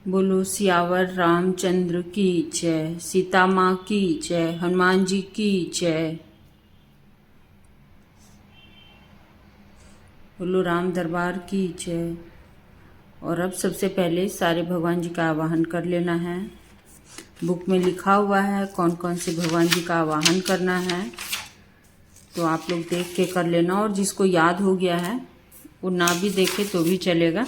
बोलो सियावर रामचंद्र की जय, सीता माँ की जय, हनुमान जी की जय। बोलो राम दरबार की जय। और अब सबसे पहले सारे भगवान जी का आवाहन कर लेना है। बुक में लिखा हुआ है कौन कौन से भगवान जी का आवाहन करना है, तो आप लोग देख के कर लेना। और जिसको याद हो गया है वो ना भी देखे तो भी चलेगा।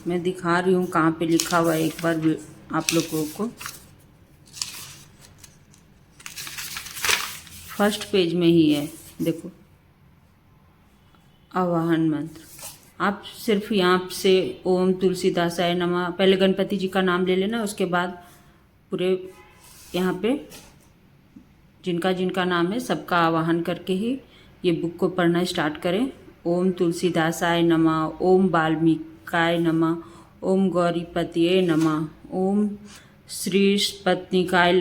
मैं दिखा रही हूँ कहाँ पे लिखा हुआ है, एक बार आप लोगों को। फर्स्ट पेज में ही है, देखो आवाहन मंत्र। आप सिर्फ यहाँ से ओम तुलसीदासाय नमः, पहले गणपति जी का नाम ले लेना, उसके बाद पूरे यहाँ पे जिनका जिनका नाम है सबका आवाहन करके ही ये बुक को पढ़ना स्टार्ट करें। ओम तुलसीदासाय नमः, ओम वाल्मीकाय नमः, ओम गौरीपतये नमः, ओम श्री पत्निकाय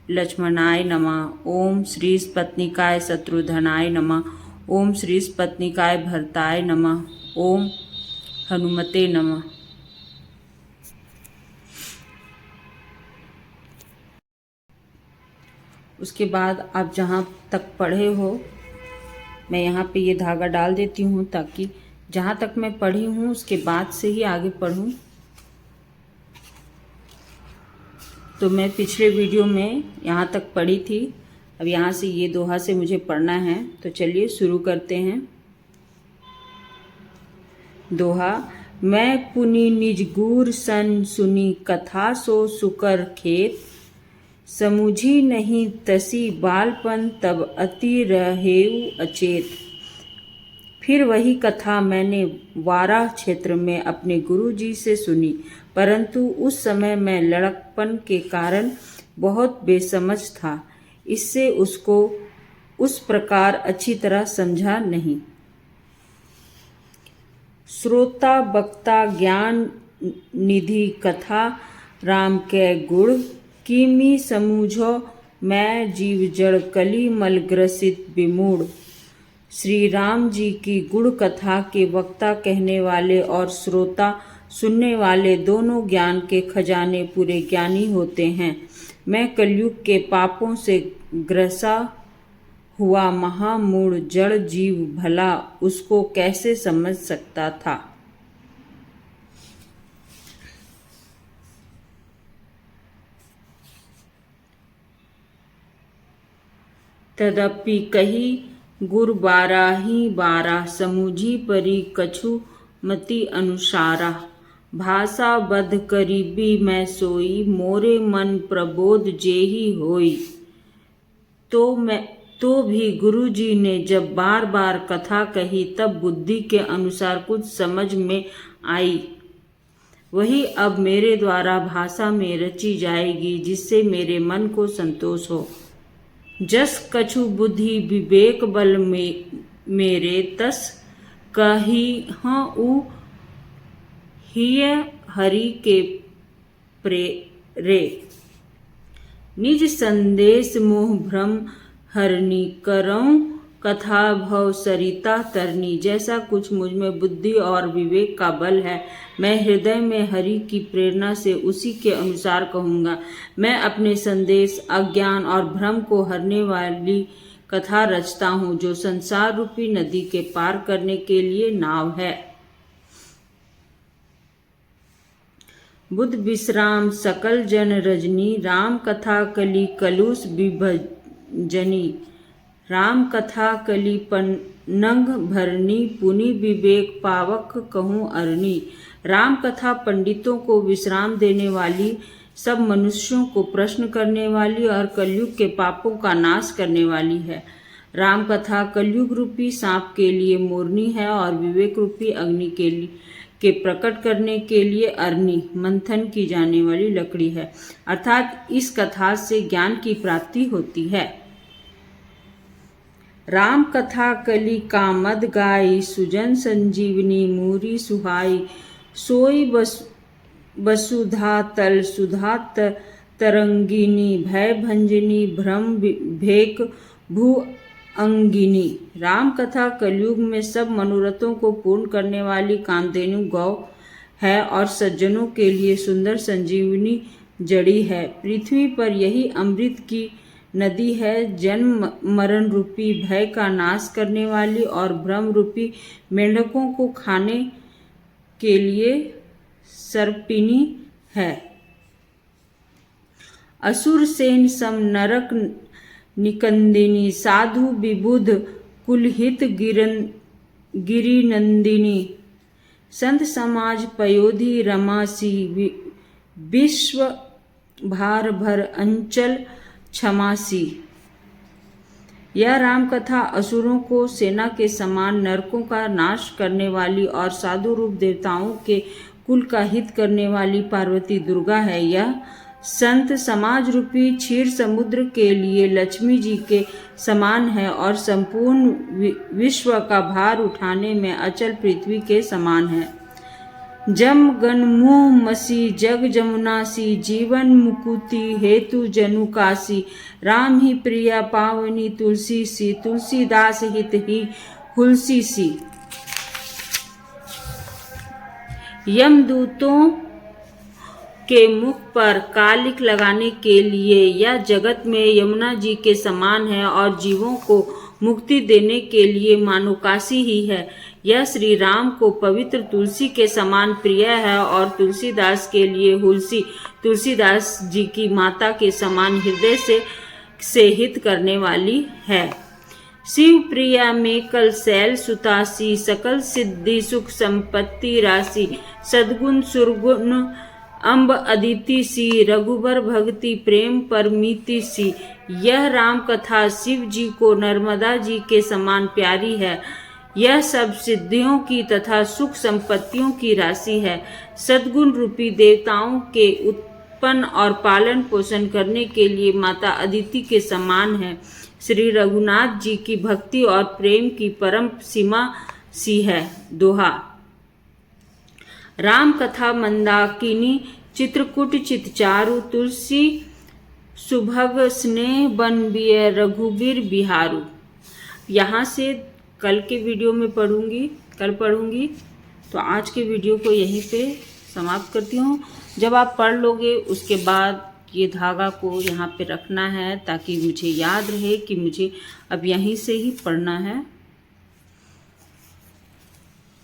लक्ष्मणाय नमः, ओम श्री पत्निकाय शत्रुघ्नाय नमः, ओम श्री पत्निकाय भरताय नमः, ओम हनुमते नमः। उसके बाद आप जहाँ तक पढ़े हो, मैं यहाँ पे ये धागा डाल देती हूँ ताकि जहाँ तक मैं पढ़ी हूँ उसके बाद से ही आगे पढ़ूँ। तो मैं पिछले वीडियो में यहाँ तक पढ़ी थी, अब यहाँ से ये दोहा से मुझे पढ़ना है। तो चलिए शुरू करते हैं। दोहा। मैं पुनि निज गुर सन सुनी कथा सो सुकर खेत, समुझी नहीं तसी बालपन तब अति रहेऊ अचेत। फिर वही कथा मैंने वाराह क्षेत्र में अपने गुरुजी से सुनी, परंतु उस समय मैं लड़कपन के कारण बहुत बेसमझ था, इससे उसको उस प्रकार अच्छी तरह समझा नहीं। श्रोता बक्ता ज्ञान निधि कथा राम के गुण, किमी समूझो मैं जीव जड़ कली मल ग्रसित विमूढ़। श्री राम जी की गुण कथा के वक्ता कहने वाले और श्रोता सुनने वाले दोनों ज्ञान के खजाने पूरे ज्ञानी होते हैं। मैं कलयुग के पापों से ग्रसा हुआ महामूढ़ जड़ जीव भला उसको कैसे समझ सकता था। तदपि कही गुर बाराही बारा, समुझी परी कछु मति अनुसारा। भाषा बद्ध करीबी मैं सोई, मोरे मन प्रबोध जेहि होई। तो भी गुरुजी ने जब बार बार कथा कही तब बुद्धि के अनुसार कुछ समझ में आई। वही अब मेरे द्वारा भाषा में रची जाएगी, जिससे मेरे मन को संतोष हो। जस कछु बुद्धि विवेक बल में मेरे, तस कही उ हिय हरि के प्रेरे। निज संदेश मोह भ्रम हरनी, करऊं कथा भव सरिता तरनी। जैसा कुछ मुझ में बुद्धि और विवेक का बल है, मैं हृदय में हरि की प्रेरणा से उसी के अनुसार कहूँगा। मैं अपने संदेश अज्ञान और भ्रम को हरने वाली कथा रचता हूँ, जो संसार रूपी नदी के पार करने के लिए नाव है। बुध विश्राम सकल जन रजनी, राम कथा कली कलुष विभजनी। राम कथा कली पन्नग भरनी, पुनि विवेक पावक कहूँ अरनी। राम कथा पंडितों को विश्राम देने वाली, सब मनुष्यों को प्रश्न करने वाली और कलयुग के पापों का नाश करने वाली है। राम कथा कलयुग रूपी सांप के लिए मोरनी है और विवेक रूपी अग्नि के प्रकट करने के लिए अरनी, मंथन की जाने वाली लकड़ी है। अर्थात इस कथा से ज्ञान की प्राप्ति होती है। राम कथा कली कामद गाई, सुजन संजीवनी मूरी सुहाई। सोई वसुधा तल सुधा तरंगिनी भय भंजनी भ्रम भेक भू अंगिनी। राम कथा कलयुग में सब मनोरथों को पूर्ण करने वाली कामधेनु गौ है और सज्जनों के लिए सुंदर संजीवनी जड़ी है। पृथ्वी पर यही अमृत की नदी है, जन्म मरण रूपी भय का नाश करने वाली और भ्रम रूपी मेंढकों को खाने के लिए सर्पिनी है। असुर सेन सम नरक निकंदिनी साधु विबुध कुलहित गिरिनंदिनी। संत समाज पयोधि रमासी विश्व भार भर अंचल क्षमासी। यह राम कथा असुरों को सेना के समान नरकों का नाश करने वाली और साधु रूप देवताओं के कुल का हित करने वाली पार्वती दुर्गा है। यह संत समाज रूपी क्षीर समुद्र के लिए लक्ष्मी जी के समान है और संपूर्ण विश्व का भार उठाने में अचल पृथ्वी के समान है। जम गण मुँह मसी जग जमुनासी जीवन मुकुति हेतु जनु कासी। राम ही प्रिया पावनी तुलसी सी तुलसीदास हित ही हुलसी सी। यमदूतों के मुख पर कालिक लगाने के लिए यह जगत में यमुना जी के समान है और जीवों को मुक्ति देने के लिए मानो काशी ही है। यह श्री राम को पवित्र तुलसी के समान प्रिय है और तुलसीदास के लिए हुलसी तुलसीदास जी की माता के समान हृदय से हित करने वाली है। शिव प्रिया में कल शैल सुतासी सकल सिद्धि सुख संपत्ति राशि। सद्गुण सुरगुण अम्ब अदिति सी रघुबर भक्ति प्रेम परमीति सी। यह राम कथा शिव जी को नर्मदा जी के समान प्यारी है। यह सब सिद्धियों की तथा सुख संपत्तियों की राशि है। सद्गुण रूपी देवताओं के उत्पन्न और पालन पोषण करने के लिए माता अदिति के समान है। श्री रघुनाथ जी की भक्ति और प्रेम की परम सीमा सी है। दोहा। राम कथा मंदाकिनी चित्रकूट चितचारु तुलसी सुभग स्नेह बन बिय रघुबीर बिहारू। यहाँ से कल के वीडियो में कल पढ़ूंगी। तो आज के वीडियो को यहीं पे समाप्त करती हूँ। जब आप पढ़ लोगे उसके बाद ये धागा को यहाँ पे रखना है ताकि मुझे याद रहे कि मुझे अब यहीं से ही पढ़ना है।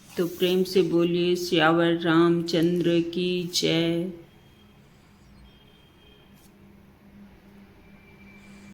तो प्रेम से बोलिए सियावर रामचंद्र की जय।